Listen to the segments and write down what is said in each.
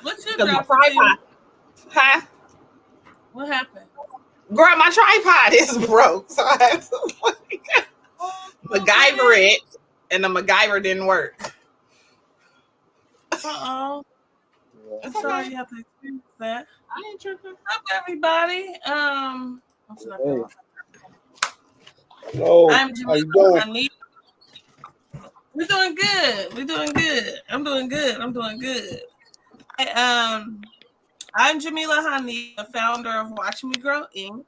What you Because my dropped? tripod. Huh? What happened? Girl, my tripod is broke, so I had to MacGyver it, and the MacGyver didn't work. Uh-oh. I'm sorry you have to experience that. I ain't tripping. Up, everybody. Hello. I'm How you doing? Jameelah Hanif. We're doing good. We're doing good. I'm doing good. I'm Jameelah Hanif, the founder of Watch Me Grow Inc.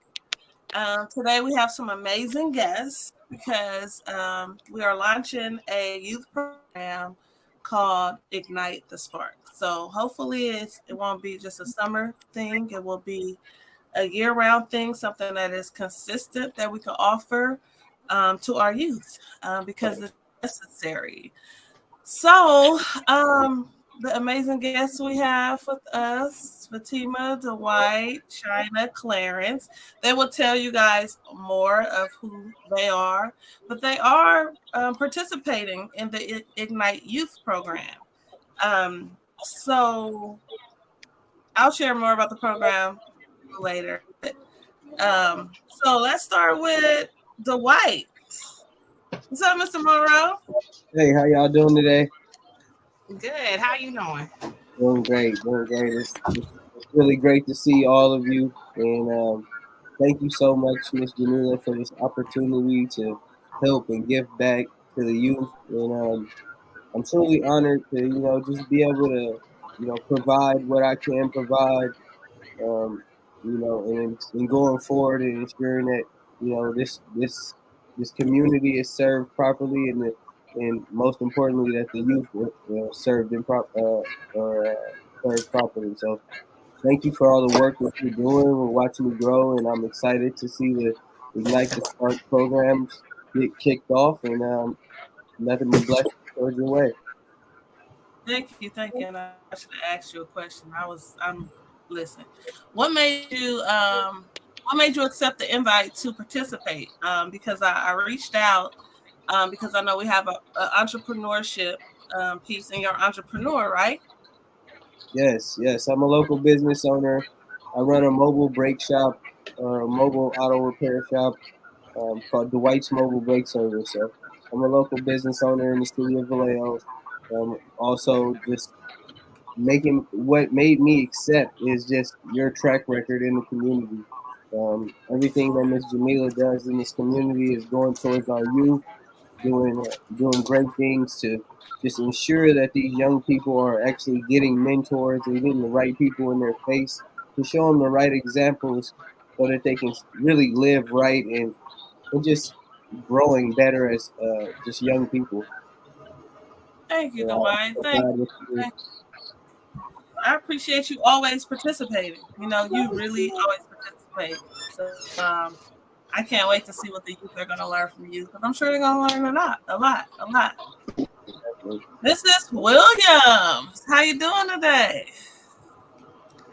Today we have some amazing guests because we are launching a youth program called Ignite the Spark. So hopefully it won't be just a summer thing. It will be a year-round thing, something that is consistent that we can offer to our youth because it's necessary. So the amazing guests we have with us, Fatima, Dwight, China, Clarence. They will tell you guys more of who they are, but they are participating in the Ignite Youth program. So I'll share more about the program later. So let's start with Dwight. What's up, Mr. Monroe? Hey, how y'all doing today? Good. How you doing? Doing great. It's really great to see all of you, and thank you so much, Miss Jameelah, for this opportunity to help and give back to the youth. And I'm truly honored to, just be able to, provide what I can provide, and going forward and ensuring that, this community is served properly and most importantly that the youth are served served properly. So thank you for all the work that you're doing. We're watching you grow, and I'm excited to see the Ignite the Spark programs get kicked off, and nothing but blessings towards your way. Thank you. And I should have asked you a question. Listen. What made you accept the invite to participate? Because I reached out because I know we have a entrepreneurship piece, and you're an entrepreneur, right? Yes. I'm a local business owner. I run a mobile brake shop, mobile auto repair shop called Dwight's Mobile Brake Service. So I'm a local business owner in the city of Vallejo. Also, just making what made me accept is just your track record in the community. Everything that Miss Jameelah does in this community is going towards our youth, doing great things to just ensure that these young people are actually getting mentors and getting the right people in their face to show them the right examples so that they can really live right and just growing better as just young people. Thank you, So, Dwight. Thank you. I appreciate you always participating. You really always participate. So I can't wait to see what the youth are going to learn from you because I'm sure they're going to learn a lot. This is Williams. How you doing today?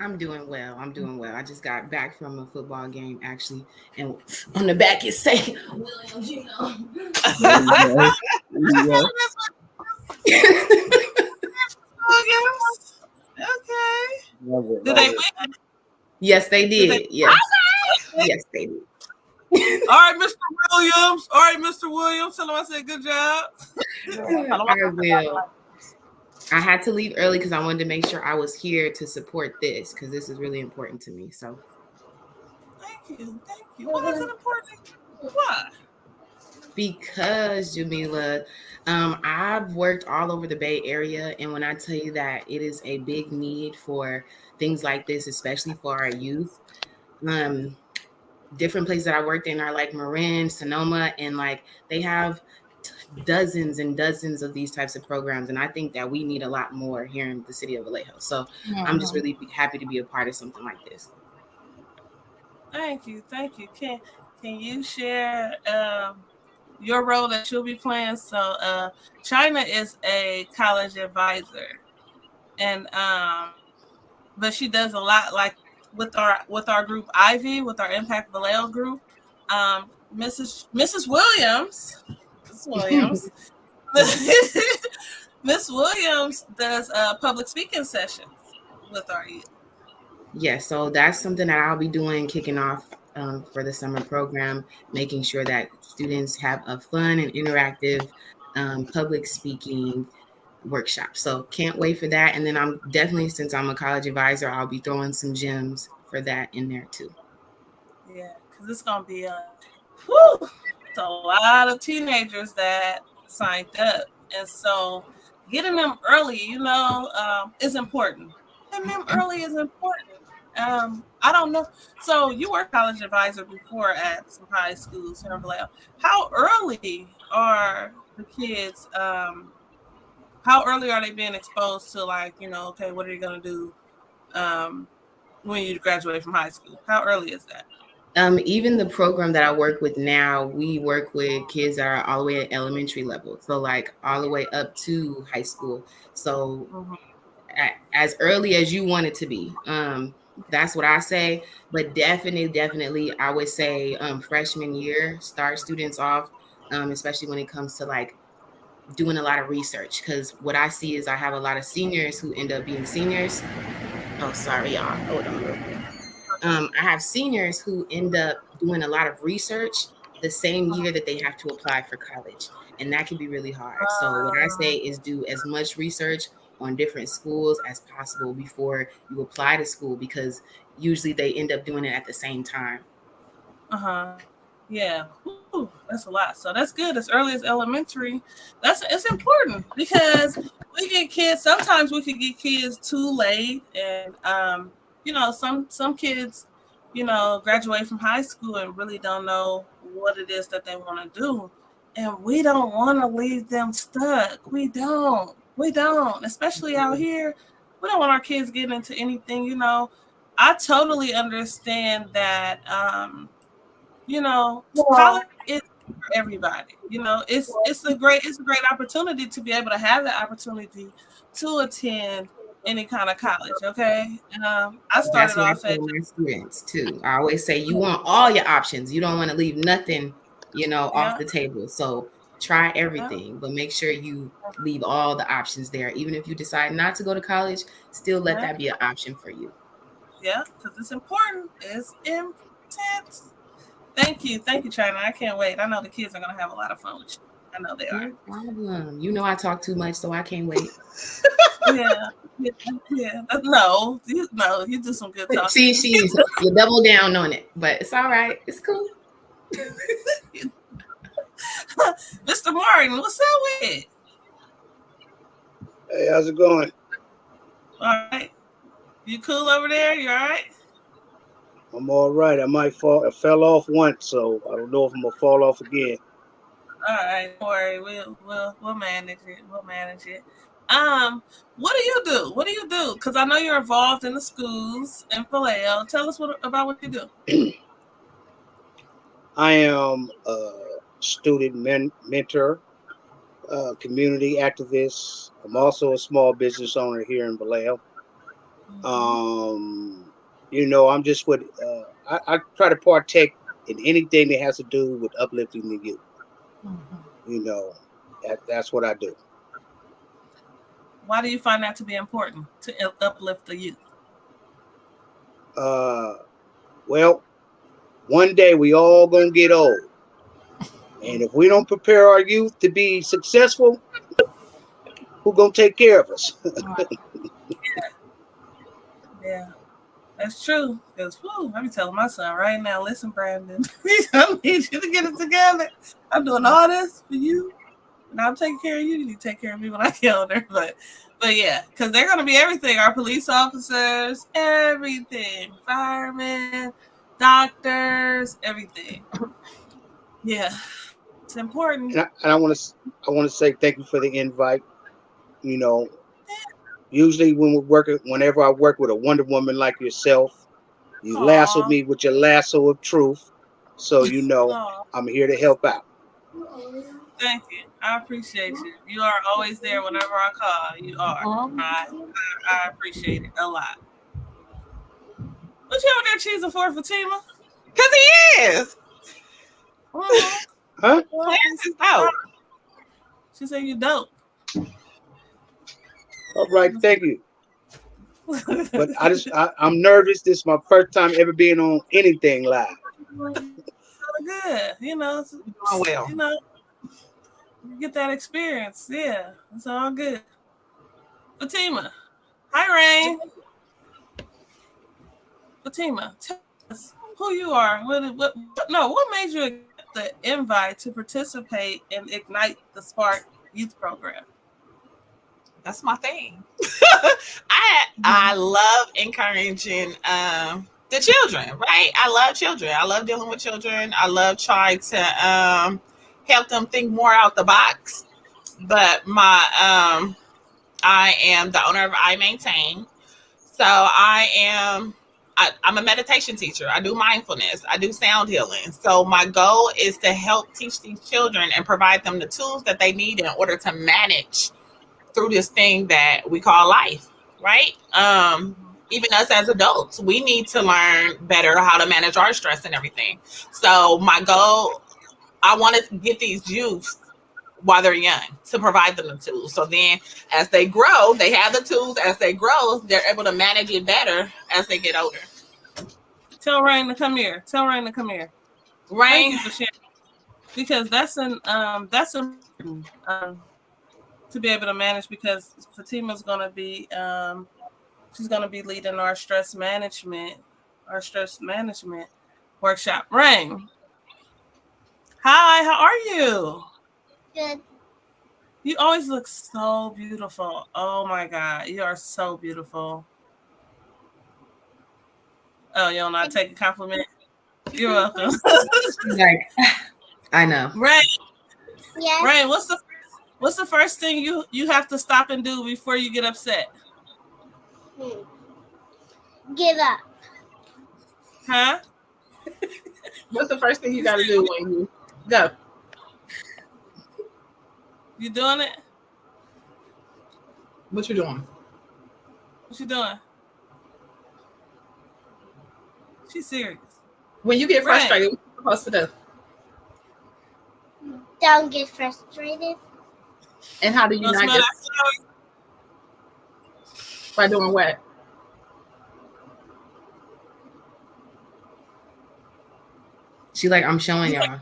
I'm doing well. I just got back from a football game, actually, and on the back it say Williams. Okay. Did they win? Yes, they did. Yes, they did. All right, Mr. Williams. Tell him I said good job. I will. I had to leave early because I wanted to make sure I was here to support this because this is really important to me. So, thank you. Why is it important? Why? Because Jameelah, I've worked all over the Bay Area, and when I tell you that it is a big need for things like this, especially for our youth. Different places that I worked in are like Marin, Sonoma, and like they have dozens and dozens of these types of programs, and I think that we need a lot more here in the city of Vallejo. So I'm just really happy to be a part of something like this. Thank you. Can you share your role that you'll be playing? So China is a college advisor, and but she does a lot like with our group Ivy, with our Impact Vallejo group. Mrs. Williams. Miss Williams does public speaking sessions with our youth. Yeah, so that's something that I'll be doing, kicking off for the summer program, making sure that students have a fun and interactive public speaking workshop. So can't wait for that. And then I'm definitely, since I'm a college advisor, I'll be throwing some gems for that in there too. Yeah, because it's going to be it's a lot of teenagers that signed up. And so getting them early, is important. Getting them early is important. I don't know. So you were college advisor before at some high schools here in Vallejo. How early are the kids? How early are they being exposed to, like, okay, what are you going to do when you graduate from high school? How early is that? Even the program that I work with now, we work with kids that are all the way at elementary level. So like all the way up to high school. So as early as you want it to be. That's what I say. But definitely, I would say freshman year, start students off, especially when it comes to like doing a lot of research. Because what I see is I have a lot of seniors who end up being seniors. Oh, sorry, y'all. Hold on real quick. I have seniors who end up doing a lot of research the same year that they have to apply for college. And that can be really hard. So what I say is do as much research on different schools as possible before you apply to school, because usually they end up doing it at the same time. Yeah. Ooh, that's a lot. So that's good. As early as elementary, it's important, because we get kids. Sometimes we can get kids too late, and some kids, graduate from high school and really don't know what it is that they want to do, and we don't want to leave them stuck. We don't. Especially out here, we don't want our kids getting into anything. I totally understand that. College is for everybody. It's a great opportunity to be able to have the opportunity to attend any kind of college. Okay, I started off at my students too. I always say you want all your options. You don't want to leave nothing, off the table. So try everything, but make sure you leave all the options there. Even if you decide not to go to college, still let that be an option for you. Yeah, because it's important. It's important. Thank you, China. I can't wait. I know the kids are gonna have a lot of fun with you. I know they are. No problem. I talk too much, so I can't wait. Yeah. No, you do some good talking. See, you double down on it, but it's all right. It's cool. Mr. Martin, what's up with it? Hey, how's it going? All right. You cool over there? You all right? I'm all right. I fell off once, so I don't know if I'm gonna fall off again. All right, don't worry. We'll manage it. What do you do? Because I know you're involved in the schools in Vallejo. Tell us about what you do. I am a student mentor, community activist. I'm also a small business owner here in Vallejo. I'm just what I try to partake in anything that has to do with uplifting the youth. That's what I do. Why do you find that to be important, to uplift the youth? Well, one day we all gonna get old, and if we don't prepare our youth to be successful, who gonna take care of us? Yeah, that's true. Because I be telling my son right now, listen, Brandon, I need you to get it together. I'm doing all this for you, and I'm taking care of you. You need to take care of me when I get older. But yeah, because they're gonna be everything. Our police officers, everything, firemen, doctors, everything. Yeah, it's important. And I want to say thank you for the invite. Usually whenever I work with a Wonder Woman like yourself, you lasso me with your lasso of truth. So I'm here to help out. Thank you. I appreciate you. You are always there whenever I call. You are. I appreciate it a lot. What you over there cheesing for, Fatima? Because he is. Huh? Clarence is dope. She said you dope. All right, thank you. But I'm nervous. This is my first time ever being on anything live. Good, You're doing well. you know, you get that experience. Yeah, it's all good. Fatima, hi, Rain. Fatima, tell us who you are. What made you accept the invite to participate in Ignite the Spark Youth Program? That's my thing. I love encouraging the children, right? I love children. I love dealing with children. I love trying to help them think more out the box. But I am the owner of I Maintain. So I'm a meditation teacher. I do mindfulness. I do sound healing. So my goal is to help teach these children and provide them the tools that they need in order to manage through this thing that we call life, right? Even us as adults, we need to learn better how to manage our stress and everything. So my goal, I want to get these youth while they're young to provide them the tools. So then as they grow, they have the tools. As they grow, they're able to manage it better as they get older. Tell Rain to come here. Thank Rain, you for sharing. Because that's important to be able to manage, because Fatima's gonna be she's gonna be leading our stress management workshop. Rain. Hi, how are you? Good. You always look so beautiful. Oh my God, you are so beautiful. Oh, you don't know how to take a compliment? You're welcome. Like, I know. Rain, Yes. Rain, what's the first thing you have to stop and do before you get upset? Give up. Huh? what's the first thing you got to do when you go? You doing it? What you doing? What you doing? She's serious. When you get Rain. frustrated, what you supposed to do? Don't get frustrated. And how do you Don't not smell get that flower? by doing what? She like, I'm showing y'all.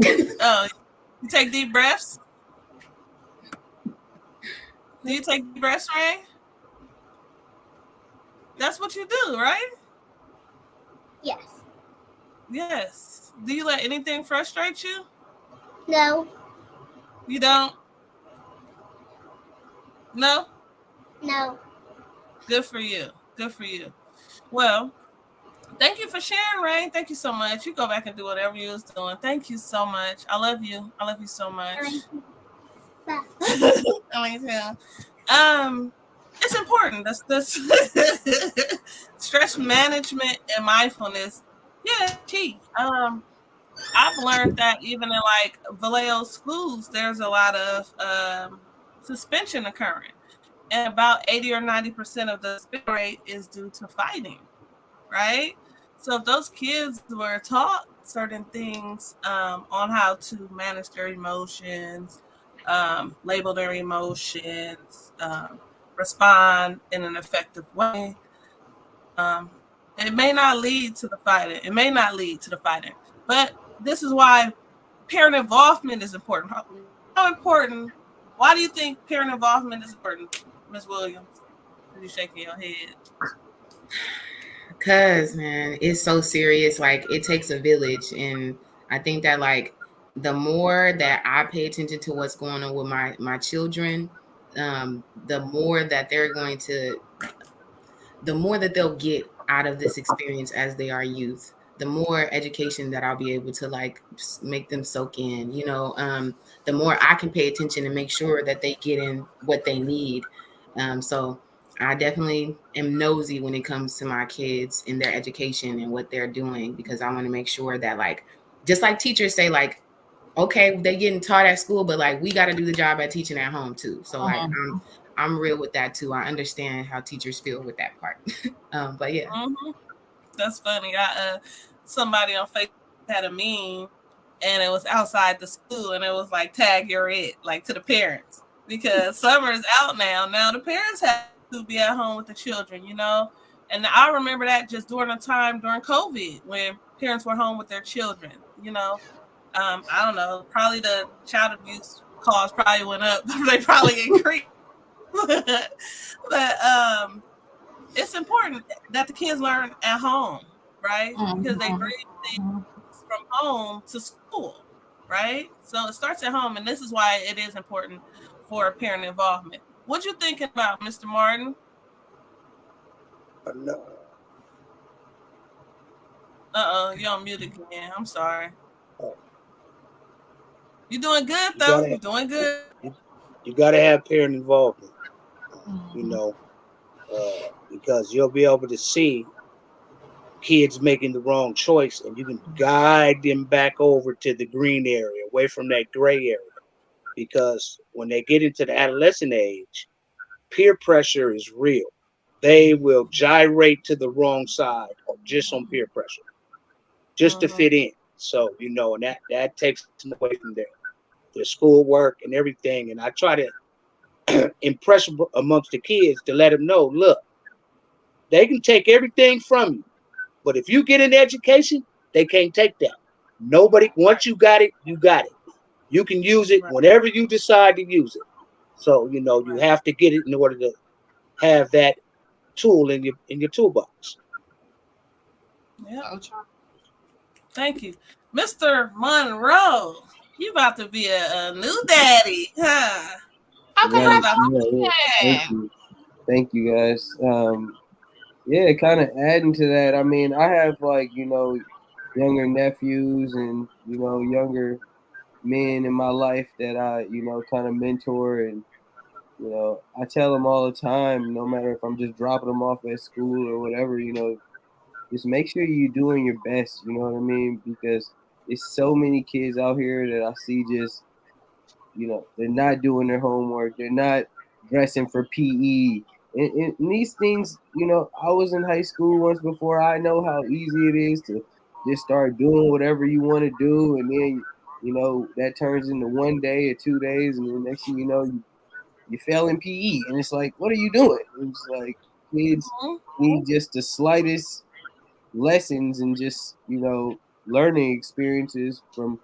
Oh, you take deep breaths? Do you take deep breaths, Rain? That's what you do, right? Yes. Yes. Do you let anything frustrate you? No. You don't? No? No. Good for you. Good for you. Well, thank you for sharing, Rain. Thank you so much. You go back and do whatever you was doing. Thank you so much. I love you. I love you so much. Bye. I mean, yeah. It's important. That's stress management and mindfulness. Yeah, key. I've learned that even in like Vallejo schools, there's a lot of suspension occurring, and about 80 or 90% of the suspension rate is due to fighting, right? So if those kids were taught certain things on how to manage their emotions, label their emotions, respond in an effective way, it may not lead to the fighting. But this is why parent involvement is important. How important? Why do you think parent involvement is important, Ms. Williams? You shaking your head. Cause man, it's so serious. Like it takes a village, and I think that like the more that I pay attention to what's going on with my children, the more that the more that they'll get out of this experience as they are youth. The more education that I'll be able to like make them soak in, the more I can pay attention and make sure that they get in what they need. So I definitely am nosy when it comes to my kids and their education and what they're doing, because I want to make sure that like, just like teachers say, like, okay, they getting taught at school, but like we got to do the job at teaching at home too. So like I'm real with that too. I understand how teachers feel with that part. But yeah. Mm-hmm. That's funny. Somebody on Facebook had a meme, and it was outside the school, and it was like, "Tag you're it," like to the parents. because summer is out now. Now the parents have to be at home with the children, you know. And I remember that just during a time during COVID when parents were home with their children, you know. I don't know, probably the child abuse calls probably went up. They probably increased. But it's important that the kids learn at home, right? Because they bring things from home to school, right? So it starts at home, and this is why it is important for parent involvement. What you thinking about, Mr. Martin? No. You're on mute again. I'm sorry. Oh, You're doing good you though. gotta You're doing good. you, you gotta have parent involvement. You know, because you'll be able to see kids making the wrong choice, and you can guide them back over to the green area, away from that gray area. Because when they get into the adolescent age, peer pressure is real. They will gyrate to the wrong side just on peer pressure, just to Mm-hmm. fit in. So, and that takes them away from their schoolwork and everything. And I try to impress amongst the kids to let them know, look, they can take everything from you, but if you get an education, they can't take that. Nobody, Right. once you got it, you got it. You can use it Right. whenever you decide to use it. So, you Right. have to get it in order to have that tool in your toolbox. Yep. So true. Thank you, Mr. Monroe. You about to be a new daddy, huh? Oh, What Right. about Yeah, yeah. Thank congratulations. you. Thank you guys. Yeah, kind of adding to that. I mean, I have like, younger nephews and, younger men in my life that I, kind of mentor and, I tell them all the time, no matter if I'm just dropping them off at school or whatever, just make sure you're doing your best, you know what I mean? Because there's so many kids out here that I see just, they're not doing their homework, they're not dressing for PE. And these things, I was in high school once before. I know how easy it is to just start doing whatever you want to do. And then, that turns into 1 day or 2 days. And then next thing you know, you fail in PE. And it's like, what are you doing? And it's like, kids need just the slightest lessons and just learning experiences from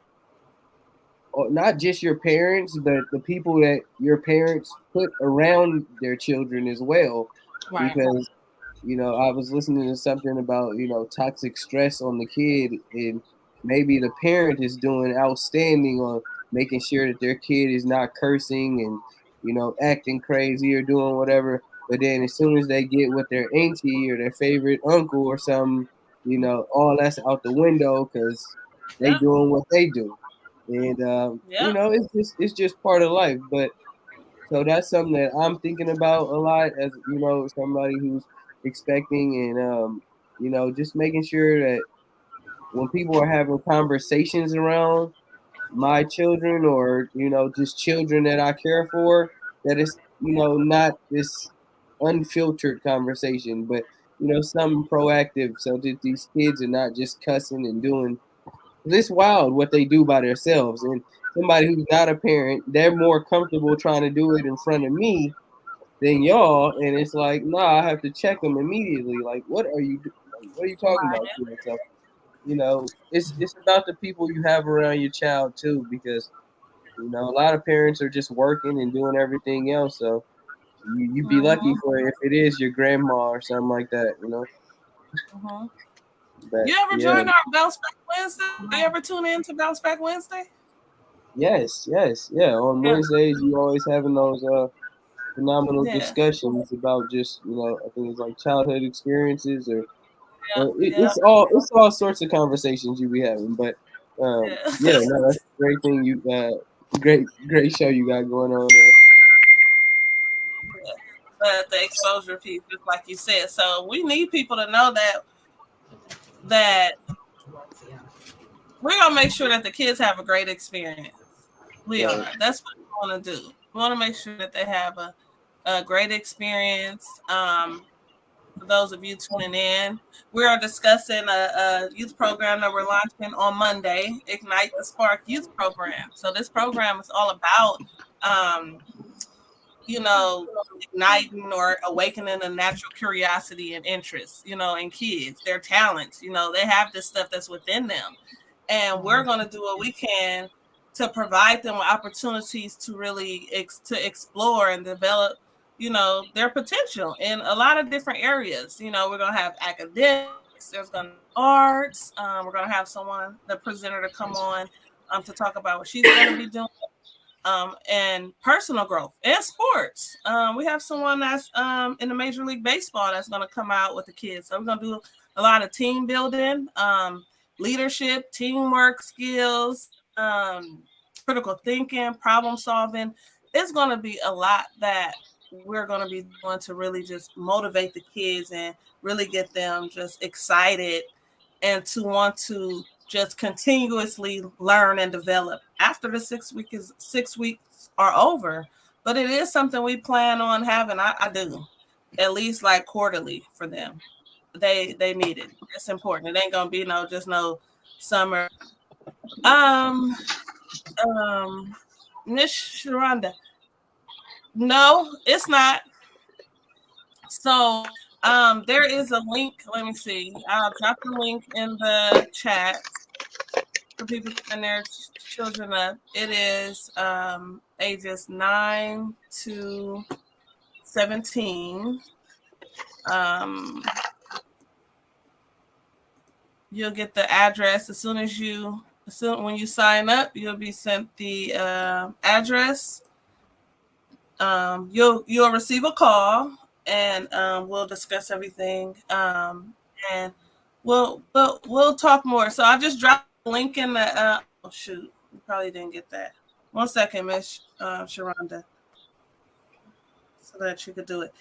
not just your parents but the people that your parents put around their children as well, Right. because I was listening to something about toxic stress on the kid, and maybe the parent is doing outstanding on making sure that their kid is not cursing and acting crazy or doing whatever, but then as soon as they get with their auntie or their favorite uncle or something, all that's out the window because they Yep. doing what they do. And Yep. it's just part of life. But so that's something that I'm thinking about a lot as somebody who's expecting, and just making sure that when people are having conversations around my children or just children that I care for, that it's not this unfiltered conversation, but something proactive, so that these kids are not just cussing and doing. It's wild what they do by themselves, and somebody who's not a parent, they're more comfortable trying to do it in front of me than y'all, and it's like, nah, I have to check them immediately. Like, what are you talking Right. about, kid? So, it's about the people you have around your child too, because a lot of parents are just working and doing everything else. So you'd be lucky Mm-hmm. for it if it is your grandma or something like that. Mm-hmm. But You ever yeah, join our Bounce Back Wednesday? You ever tune in to Bounce Back Wednesday? yes, yeah. On Yeah. Wednesdays, you always having those phenomenal Yeah. discussions about just I think it's like childhood experiences or Yeah. it's all sorts of conversations you be having. But Yeah. yeah, no, that's a great thing you great show you got going on there. But the exposure piece, just like you said. So we need people to know that we're gonna make sure that the kids have a great experience. We Right. are. That's what we want to do. We want to make sure that they have a great experience. For those of you tuning in, we are discussing a youth program that we're launching on Monday, Ignite the Spark Youth Program. So this program is all about igniting or awakening a natural curiosity and interest, in kids, their talents. They have this stuff that's within them. And we're going to do what we can to provide them with opportunities to really to explore and develop, their potential in a lot of different areas. We're going to have academics, there's going to be arts. We're going to have the presenter to come on to talk about what she's going to be doing. And personal growth and sports. We have someone that's in the Major League Baseball that's going to come out with the kids. So we're going to do a lot of team building, leadership, teamwork skills, critical thinking, problem solving. It's going to be a lot that we're going to be doing to really just motivate the kids and really get them just excited and to want to just continuously learn and develop after the 6 weeks are over. But it is something we plan on having. I do at least like quarterly for them. They need it. It's important. It ain't gonna be no summer. Miss Sharonda. No, it's not. So there is a link. Let me see. I'll drop the link in the chat for people and their children up. It is ages 9 to 17. You'll get the address when you sign up. You'll be sent the address. You'll receive a call, and we'll discuss everything. And we'll talk more. So I just dropped the link in the. Oh shoot, you probably didn't get that. 1 second, Miss Sharonda, so that you could do it.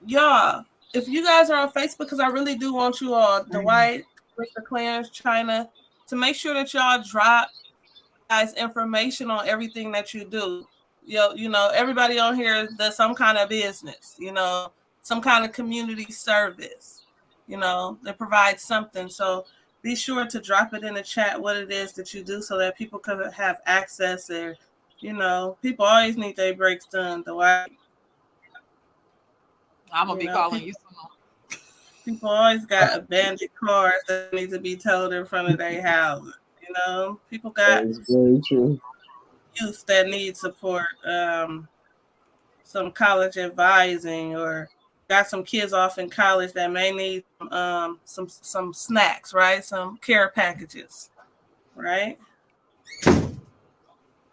Y'all, if you guys are on Facebook, because I really do want you all, Dwight, Mr. Clarence, China, to make sure that y'all drop guys information on everything that you do. Everybody on here does some kind of business, some kind of community service, that provides something. So be sure to drop it in the chat what it is that you do so that people can have access there. People always need their breaks done. Dwight. I'm gonna be calling you soon. People always got abandoned cars that need to be towed in front of their houses. People got very true. Youth that need support, some college advising, or got some kids off in college that may need some snacks, right? Some care packages, right?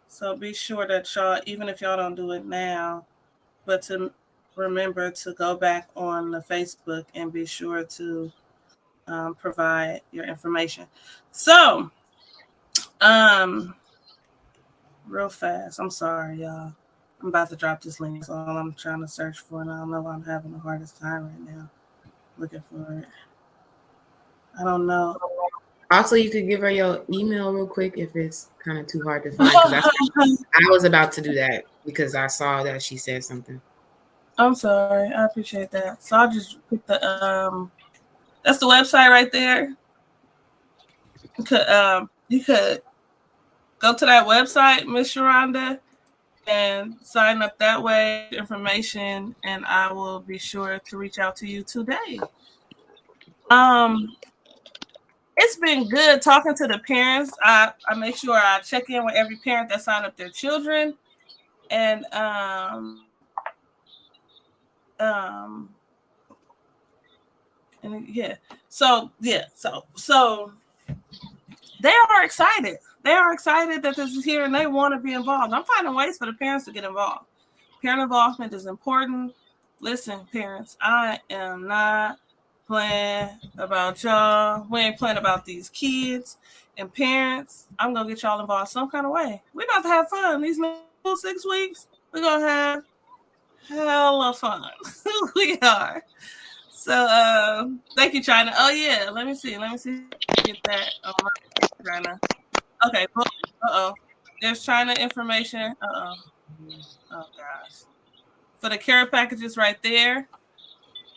So be sure that y'all, even if y'all don't do it now, but to remember to go back on the Facebook and be sure to provide your information. So, real fast. I'm sorry, y'all. I'm about to drop this link. So all I'm trying to search for, and I don't know why I'm having the hardest time right now looking for it. I don't know. Also, you could give her your email real quick if it's kind of too hard to find. I was about to do that because I saw that she said something. I'm sorry. I appreciate that. So I'll just put the that's the website right there. You could go to that website, Miss Sharonda, and sign up that way, information, and I will be sure to reach out to you today. It's been good talking to the parents. I make sure I check in with every parent that signed up their children, and so they are excited. They are excited that this is here and they want to be involved. I'm finding ways for the parents to get involved. Parent involvement is important. Listen, parents, I am not playing about y'all. We ain't playing about these kids. And parents, I'm going to get y'all involved some kind of way. We're about to have fun. These next 6 weeks, we're going to have hella fun. We are. So, thank you, China. Oh, yeah. Let me see. Get that. China. Okay. There's China information. Oh, gosh. For the care packages right there.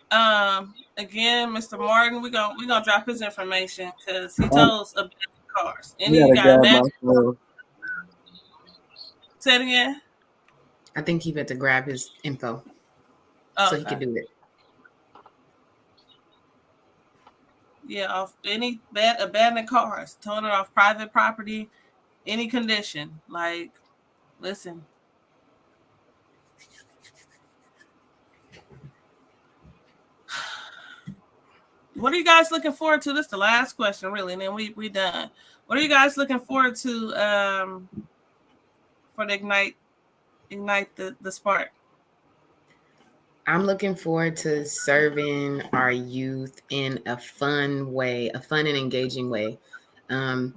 Again, Mr. Martin, we're gonna drop his information because he told us about cars. And he got abandoned. Say it again. I think he had to grab his info so he could do it. Yeah, off any abandoned cars, towing it off private property, any condition. Like, listen. What are you guys looking forward to? This is the last question, really, and then we done. What are you guys looking forward to for the ignite the spark? I'm looking forward to serving our youth in a fun way, a fun and engaging way. I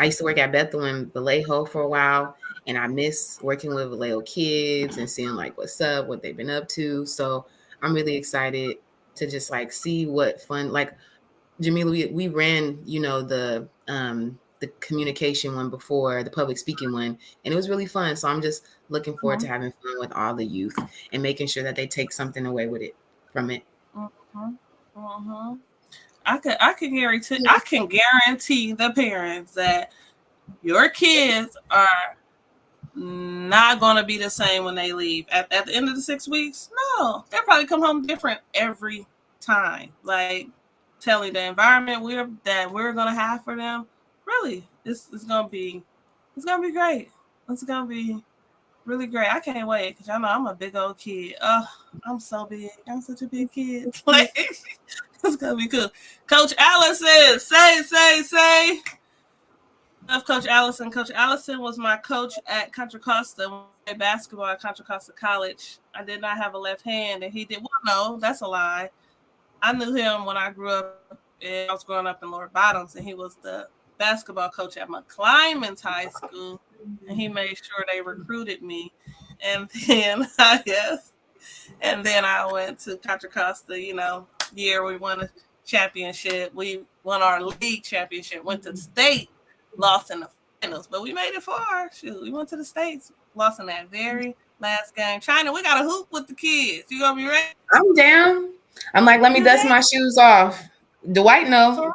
used to work at Bethel and Vallejo for a while, and I miss working with Vallejo kids and seeing like what's up, what they've been up to. So I'm really excited to just like see what fun, like Jameelah, we ran, the communication one before, the public speaking one, and it was really fun. So I'm just looking forward to having fun with all the youth and making sure that they take something away with it from it. I can guarantee the parents that your kids are not going to be the same when they leave at the end of the 6 weeks. No, they'll probably come home different every time. Like, telling the environment we're going to have for them, really, it's going to be great. It's going to be really great. I can't wait because y'all know I'm a big old kid. Oh, I'm so big. I'm such a big kid. Like, it's going to be cool. Coach Allison, say. Love Coach Allison. Coach Allison was my coach at Contra Costa. When I played basketball at Contra Costa College. I did not have a left hand, and he did. Well, no, that's a lie. I knew him when I grew up. I was growing up in Lower Bottoms, and he was the basketball coach at McClymonds High School, and he made sure they recruited me. And then I went to Contra Costa. Year we won a championship. We won our league championship. Went to the state, lost in the finals, but we made it far. Shoot, we went to the States, lost in that very last game. China, we got a hoop with the kids. You gonna be ready? I'm down. I'm like, let me dust my shoes off. Dwight, no.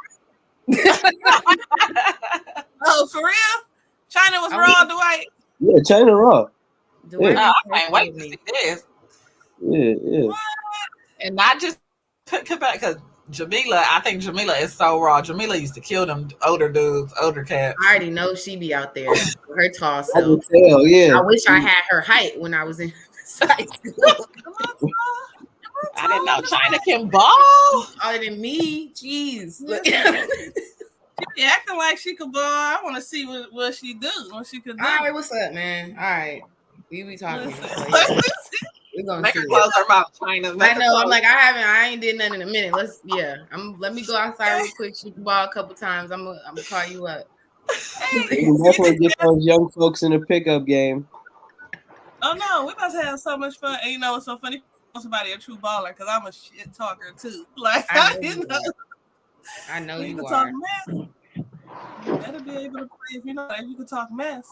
Oh, for real? China was raw, Dwight. Yeah, China raw. Dwight, I can't wait to see this. Yeah. And not just because Jameelah, I think Jameelah is so raw. Jameelah used to kill them older dudes, older cats. I already know she be out there with her tall self. I can tell, yeah. I wish I had her height when I was in high school. I didn't know China can ball. Other than me, jeez. She acting like she could ball. I want to see what she do, what she could do. All right, what's up, man? All right, we be talking. We're gonna Make see. her close her mouth, China. I know. I'm like, I ain't did nothing in a minute. Let me go outside real quick. Shoot the ball a couple times. I'm gonna call you up. You can definitely get those young folks in the pickup game. Oh no, we about to have so much fun. And what's so funny? Somebody a true baller because I'm a shit talker too. Like, I know you can are. talk mess. You better be able to play if you know that you can talk mess.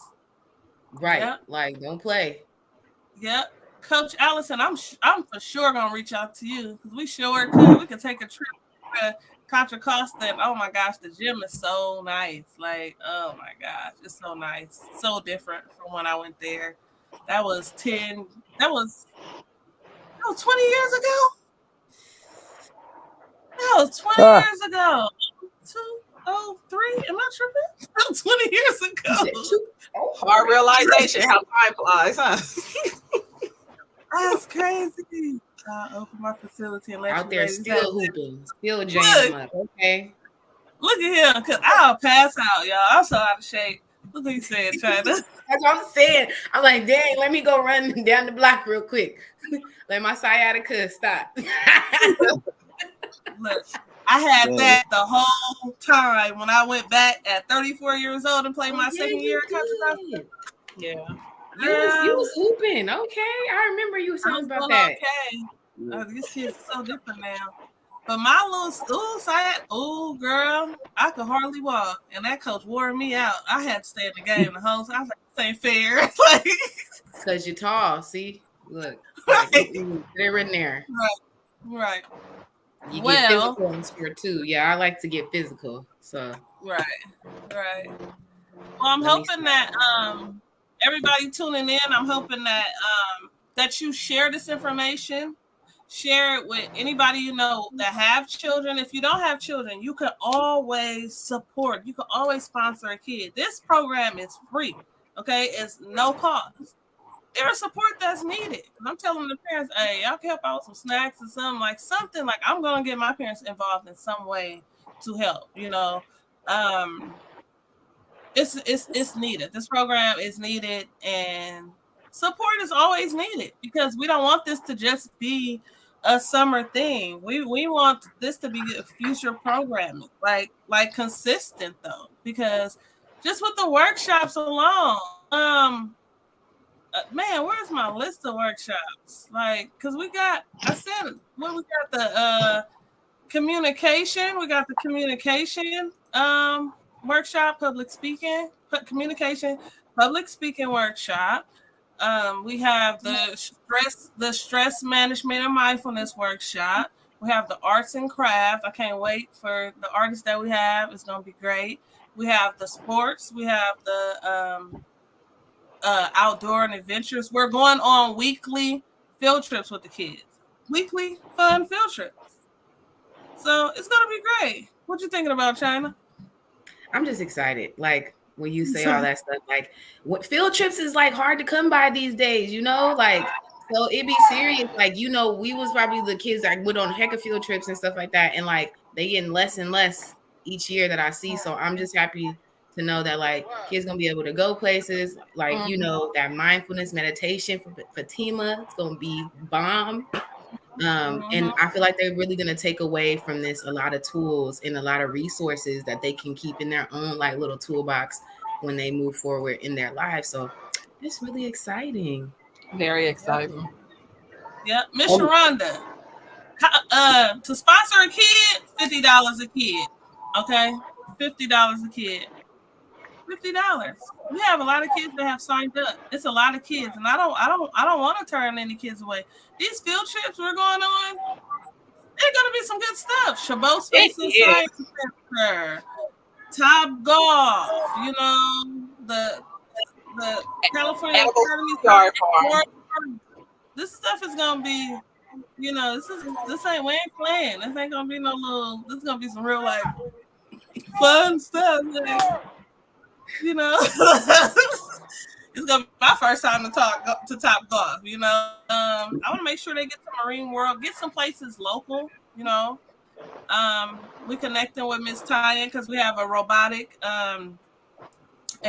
Right. Yep. Like, don't play. Yep. Coach Allison, I'm for sure gonna reach out to you because we sure could. We could take a trip to Contra Costa, and oh my gosh, the gym is so nice. Like, oh my gosh, it's so nice, so different from when I went there. That was 20 years ago. That was 20 years ago. 203. Am I tripping? 20 years ago. Hard realization how time flies, huh? That's crazy. I'll open my facility and let out there still hooping, still jamming up. Okay. Look at him, cause I'll pass out, y'all. I'm so out of shape. Look what he said, China. That's what I'm saying. I'm like, dang, let me go run down the block real quick. Let my sciatica stop. Look, I had that the whole time when I went back at 34 years old and played my second year at Contra Costa. Yeah. You was hooping. Okay. I remember you talking about that. Okay. These kids are so different now. But my little girl, I could hardly walk. And that coach wore me out. I had to stay in the game the whole time. I was like, this ain't fair. Because you're tall. See? Look. Right. They're in there. Right. You get physical in sport too. Yeah, I like to get physical. So Right. Well, I'm hoping that everybody tuning in, I'm hoping that that you share this information. Share it with anybody you know that have children. If you don't have children, you can always support. You can always sponsor a kid. This program is free. Okay, it's no cost. There's support that's needed. I'm telling the parents, hey, y'all can help out with some snacks or something like I'm gonna get my parents involved in some way to help. It's needed. This program is needed, and support is always needed because we don't want this to just be a summer thing. We want this to be a future programming, like consistent though, because just with the workshops alone, man, where's my list of workshops? Like, because we got the communication. We got the communication workshop, public speaking workshop. We have the stress management and mindfulness workshop. We have the arts and craft. I can't wait for the artists that we have. It's gonna be great. We have the sports. We have the outdoor and adventures. We're going on weekly field trips with the kids. Weekly fun field trips. So it's gonna be great. What you thinking about, China? I'm just excited. Like when you say all that stuff, like what field trips is like hard to come by these days, like so it be serious. Like, we was probably the kids that went on heck of field trips and stuff like that. And like they getting less and less each year that I see. So I'm just happy to know that like kids gonna be able to go places like that mindfulness meditation for Fatima. It's gonna be bomb. And I feel like they're really going to take away from this a lot of tools and a lot of resources that they can keep in their own like little toolbox when they move forward in their lives. So it's really exciting. Very exciting. Yeah, Miss Sharonda, to sponsor a kid, $50 a kid. Okay, $50 a kid. $50. We have a lot of kids that have signed up. It's a lot of kids, and I don't want to turn any kids away. These field trips we're going on, they're gonna be some good stuff. Chabot Space and Science Center, Top Golf, the California Academy. This stuff is gonna be, we ain't playing. This ain't gonna be no little. This is gonna be some real like fun stuff. Like, it's gonna be my first time to Top Golf. I want to make sure they get to Marine World, get some places local. We connecting with Miss Tyan because we have a robotic and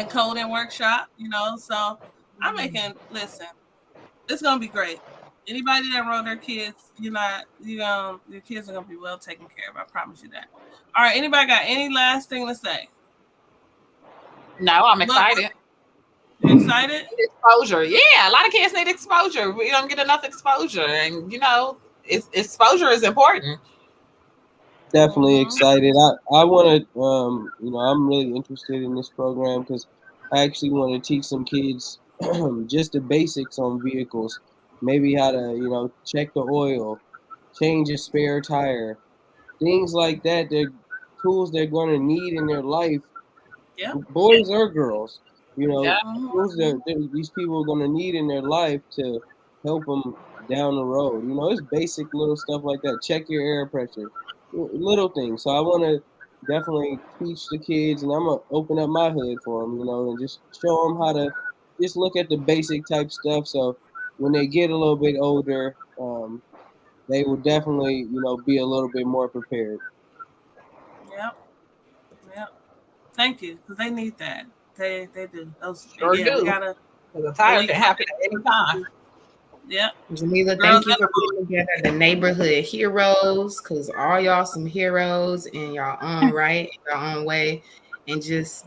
coding workshop. So I'm making. Listen, it's gonna be great. Anybody that enroll their kids, your kids are gonna be well taken care of. I promise you that. All right. Anybody got any last thing to say? No, I'm excited. You excited? Exposure. Yeah, a lot of kids need exposure. We don't get enough exposure. And, exposure is important. Definitely excited. I want to, I'm really interested in this program because I actually want to teach some kids just the basics on vehicles. Maybe how to, check the oil, change a spare tire, things like that. They're tools they're going to need in their life. Yeah. Boys or girls, tools that these people are going to need in their life to help them down the road. It's basic little stuff like that. Check your air pressure, little things. So I want to definitely teach the kids, and I'm going to open up my hood for them, and just show them how to just look at the basic type stuff. So when they get a little bit older, they will definitely, be a little bit more prepared. Yep. Thank you, because they need that. They do. Those sure do. We gotta. The tire can happen at any time. Yeah. Jameelah, thank you for putting together the neighborhood heroes, because all y'all some heroes in your own right, your own way, and just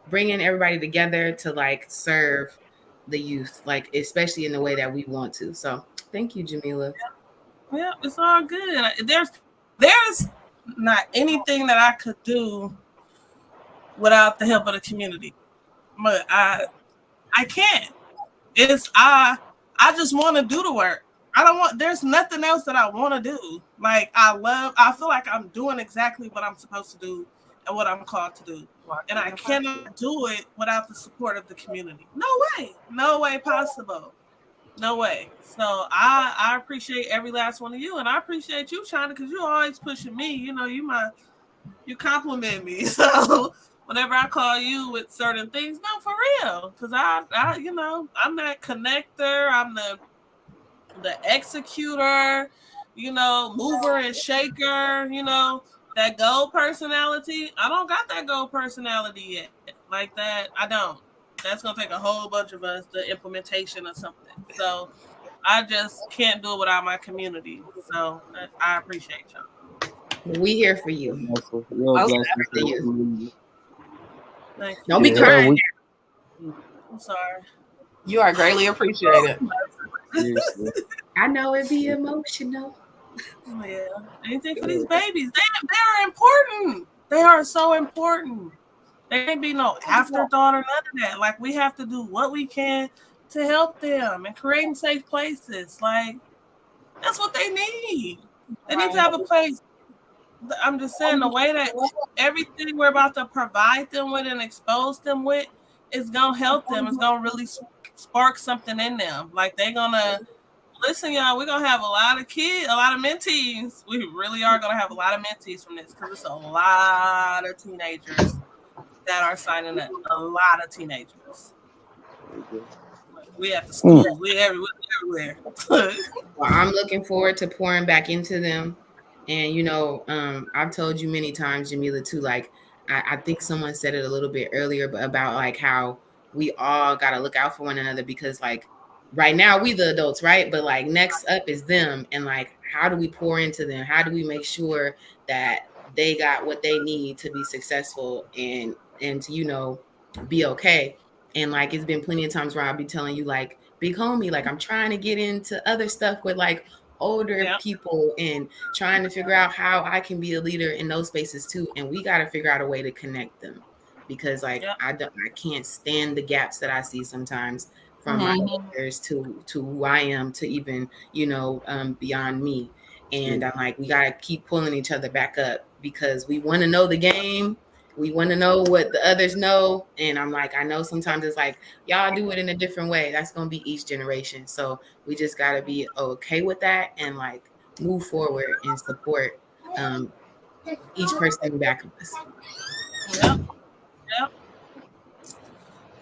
bringing everybody together to like serve the youth, like especially in the way that we want to. So thank you, Jameelah. Yeah, it's all good. There's not anything that I could do without the help of the community, but I can't. I just want to do the work. There's nothing else that I want to do. Like I feel like I'm doing exactly what I'm supposed to do and what I'm called to do. And I cannot do it without the support of the community. No way possible. No way. So I appreciate every last one of you, and I appreciate you, China, because you always pushing me. You compliment me. So whenever I call you with certain things, no, for real, because I'm that connector. I'm the executor. Mover and shaker. That gold personality. I don't got that gold personality yet. Like that, I don't. That's gonna take a whole bunch of us, the implementation of something. So I just can't do it without my community. So I appreciate y'all. We here for you. You're a Most blessing for the definitely. community. Thank you. Don't be Yeah, crying. I'm sorry. You are greatly appreciated. seriously. I know it be emotional. Yeah. Anything for these babies. They're important. They are so important. They can't be no afterthought or none of that. Like, we have to do what we can to help them and creating safe places. Like, that's what they need. They need to have a place. I'm just saying, the way that everything we're about to provide them with and expose them with is gonna help them. It's gonna really spark something in them. Like, they're gonna listen, y'all. We're gonna have a lot of kids, a lot of mentees. We really are gonna have a lot of mentees from this, because it's a lot of teenagers that are signing up. A lot of teenagers. We at the school. We everywhere. Well, I'm looking forward to pouring back into them. And I've told you many times, Jameelah, too, like I think someone said it a little bit earlier, but about like how we all gotta look out for one another, because like right now we the adults, right? But like next up is them, and like how do we pour into them? How do we make sure that they got what they need to be successful and to be okay? And like it's been plenty of times where I'll be telling you like, big homie, like I'm trying to get into other stuff with like older Yep. people and trying to figure out how I can be a leader in those spaces too. And we got to figure out a way to connect them, because like Yep. I can't stand the gaps that I see sometimes from my elders to who I am, to even beyond me. And I'm like, we got to keep pulling each other back up, because we want to know the game. We want to know what the others know. And I'm like, I know sometimes it's like, y'all do it in a different way. That's going to be each generation. So we just got to be okay with that and like move forward and support each person back of us. Yep. Yep.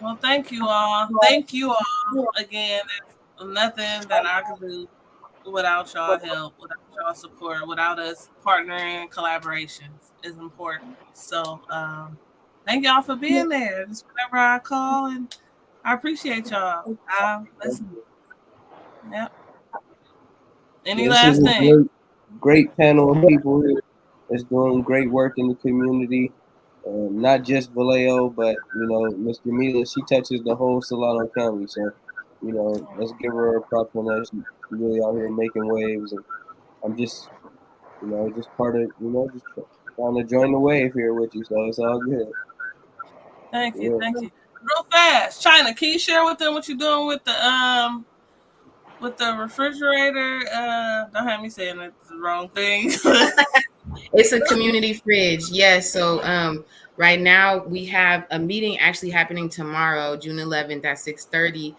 Well, thank you all. Thank you all again. There's nothing that I could do without y'all help, without y'all support, without us partnering. Collaborations is important. So thank y'all for being there. Just whenever I call, and I appreciate y'all. Listen. Yep. Any This is last a thing? great panel of people here that's doing great work in the community. Not just Vallejo, but Miss Jameelah, she touches the whole Solano County. So, let's give her a props on that. She's really out here making waves, and I'm just, just part of, just trying to join the wave here with you. So it's all good. Thank you. Yeah. Thank you. Real fast, China, can you share with them what you're doing with the refrigerator? Don't have me saying it's the wrong thing. It's a community fridge. Yes. So right now we have a meeting actually happening tomorrow, June 11th at 6:30,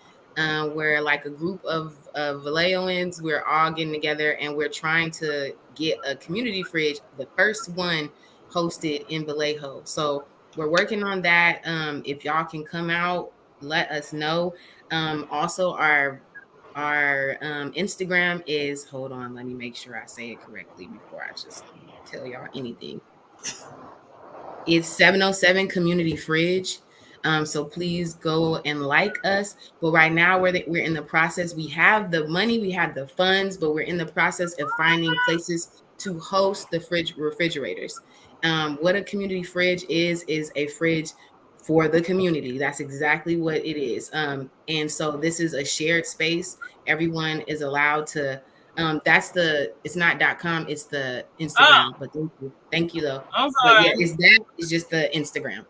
where like a group of Vallejoans, we're all getting together and we're trying to get a community fridge, the first one hosted in Vallejo. So we're working on that. If y'all can come out, let us know. Also, our Instagram is, hold on, let me make sure I say it correctly before I just tell y'all anything. It's 707 Community Fridge. So please go and like us. But right now we're in the process. We have the money, we have the funds, but we're in the process of finding places to host the refrigerators. What a community fridge is a fridge for the community. That's exactly what it is. And so this is a shared space. Everyone is allowed to. It's not .com, it's the Oh, Instagram. But thank you though. I'm But yeah, sorry. it's just the Instagram.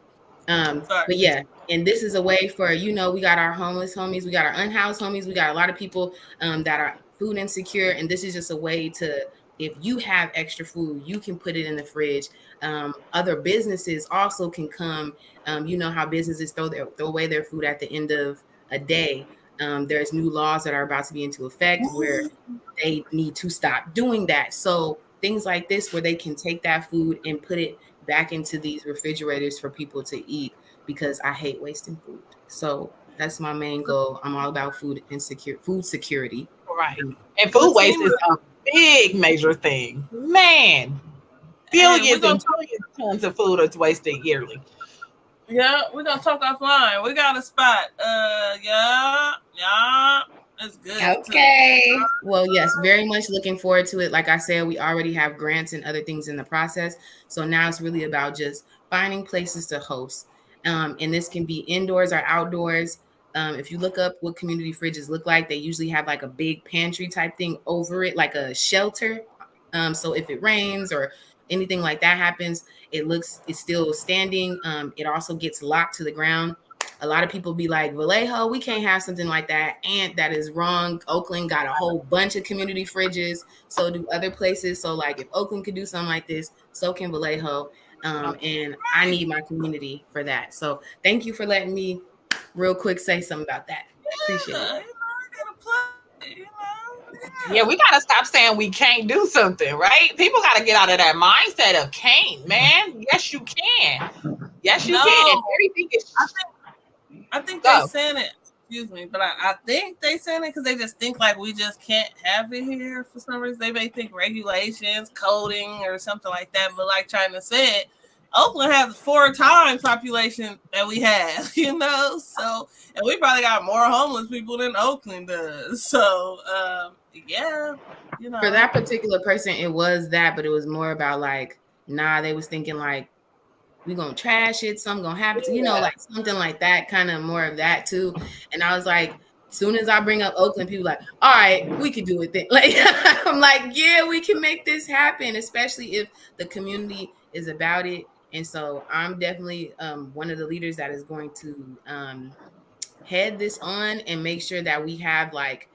Sorry. But yeah, and this is a way for we got our homeless homies, we got our unhoused homies, we got a lot of people that are food insecure, and this is just a way to, if you have extra food, you can put it in the fridge. Other businesses also can come. You know how businesses throw away their food at the end of a day. There's new laws that are about to be into effect where they need to stop doing that. So things like this, where they can take that food and put it back into these refrigerators for people to eat, because I hate wasting food. So that's my main goal. I'm all about food security. Right. And food waste is a big major thing. Man, billions and trillions of tons of food is wasted yearly. Yeah, we're gonna talk offline. We got a spot. Yeah, it's good. Okay. Well, yes, very much looking forward to it. Like I said, we already have grants and other things in the process. So now it's really about just finding places to host. And this can be indoors or outdoors. If you look up what community fridges look like, they usually have like a big pantry type thing over it, like a shelter. So if it rains or anything like that happens, it's still standing. It also gets locked to the ground. A lot of people be like, Vallejo, we can't have something like that. And that is wrong. Oakland got a whole bunch of community fridges. So do other places. So like if Oakland could do something like this, so can Vallejo. And I need my community for that. So thank you for letting me real quick say something about that. Appreciate it. Yeah, we gotta stop saying we can't do something, right? People gotta get out of that mindset of can't, man. Yes, you can. Yes, you can. And everything is. I think they saying it. Excuse me, but I think they saying it because they just think like we just can't have it here for some reason. They may think regulations, coding, or something like that. But like China said, Oakland has 4 times population that we have, you know. So, and we probably got more homeless people than Oakland does. So, yeah, you know. For that particular person, it was that, but it was more about like, they was thinking like, we gonna trash it, something gonna happen to, like something like that, kind of more of that too. And I was like, as soon as I bring up Oakland, people like, all right, we could do it then. Like, I'm like, yeah, we can make this happen, especially if the community is about it. And so I'm definitely one of the leaders that is going to head this on and make sure that we have like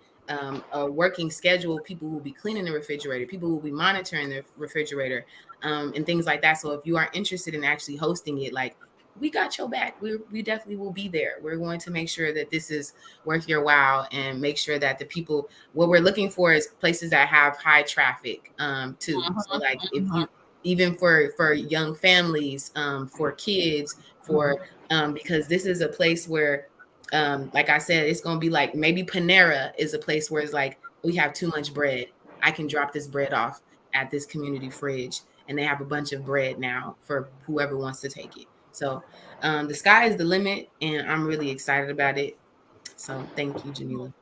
a working schedule. People will be cleaning the refrigerator, people will be monitoring the refrigerator, and things like that. So if you are interested in actually hosting it, like, we got your back. We definitely will be there. We're going to make sure that this is worth your while and make sure that the people, what we're looking for is places that have high traffic too. So like if you, even for young families, for kids, for because this is a place where like I said, it's going to be like, maybe Panera is a place where it's like, we have too much bread. I can drop this bread off at this community fridge, and they have a bunch of bread now for whoever wants to take it. So the sky is the limit, and I'm really excited about it. So thank you, Jameelah.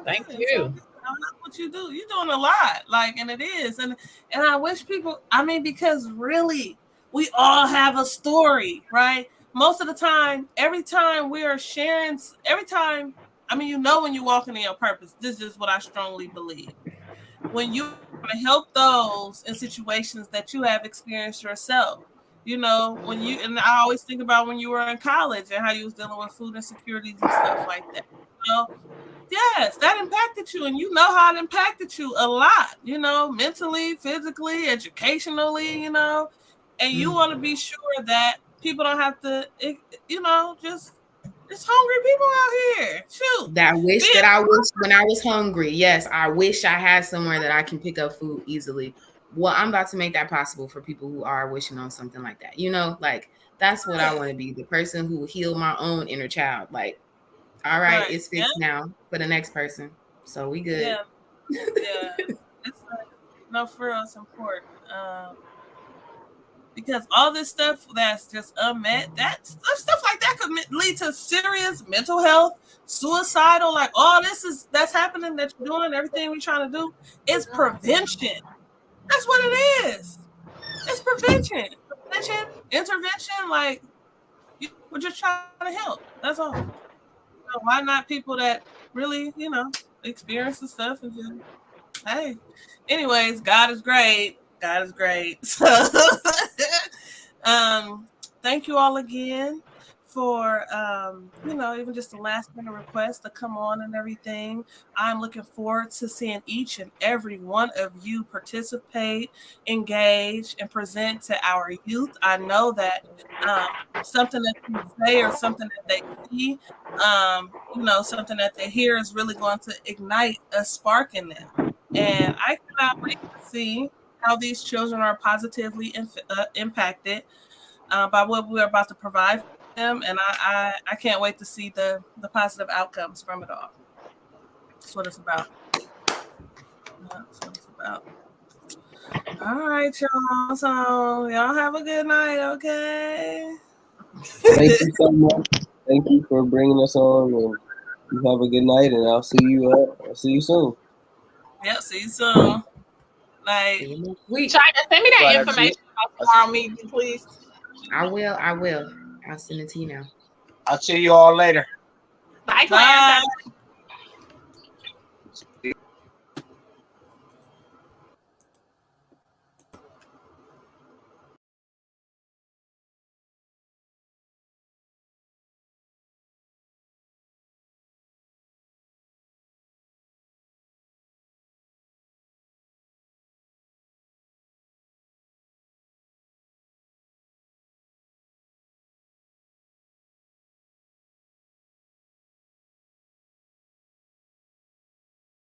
Thank you. I love what you do. You're doing a lot, like, and it is, and I wish people. I mean, because really, we all have a story, right? Most of the time, every time we are sharing, I mean, when you're walking in your purpose. This is what I strongly believe. When you help those in situations that you have experienced yourself, and I always think about when you were in college and how you was dealing with food insecurities and stuff like that. Yes, that impacted you, and how it impacted you a lot, mentally, physically, educationally, and you want to be sure that people don't have to, just hungry people out here. Shoot. That wish that I wish when I was hungry. Yes, I wish I had somewhere that I can pick up food easily. Well, I'm about to make that possible for people who are wishing on something like that. Like, that's what I want to be, the person who will heal my own inner child. Like, all right, it's fixed now for the next person. So we good. Yeah. It's like, no, for real, it's important. Because all this stuff that's just unmet, that stuff like that could lead to serious mental health, suicidal, like all that's happening that you're doing, everything we're trying to do is prevention. That's what it is. It's prevention. Intervention, like, we're just trying to help. That's all. Why not people that really, experience the stuff and just, hey. Anyways, God is great. God is great. So, thank you all again for even just the last minute request to come on and everything. I'm looking forward to seeing each and every one of you participate, engage, and present to our youth. I know that something that you say or something that they see, something that they hear is really going to ignite a spark in them. And I cannot wait to see how these children are positively impacted by what we're about to provide them, and I can't wait to see the positive outcomes from it all. That's what it's about. That's what it's about. All right, y'all. So y'all have a good night, okay? Thank you so much. Thank you for bringing us on, and you have a good night. And I'll see you soon. Yep. See you soon. Like, China, send me that information about tomorrow meeting, please. I will. I'll send it to you now. I'll see you all later. Bye, class.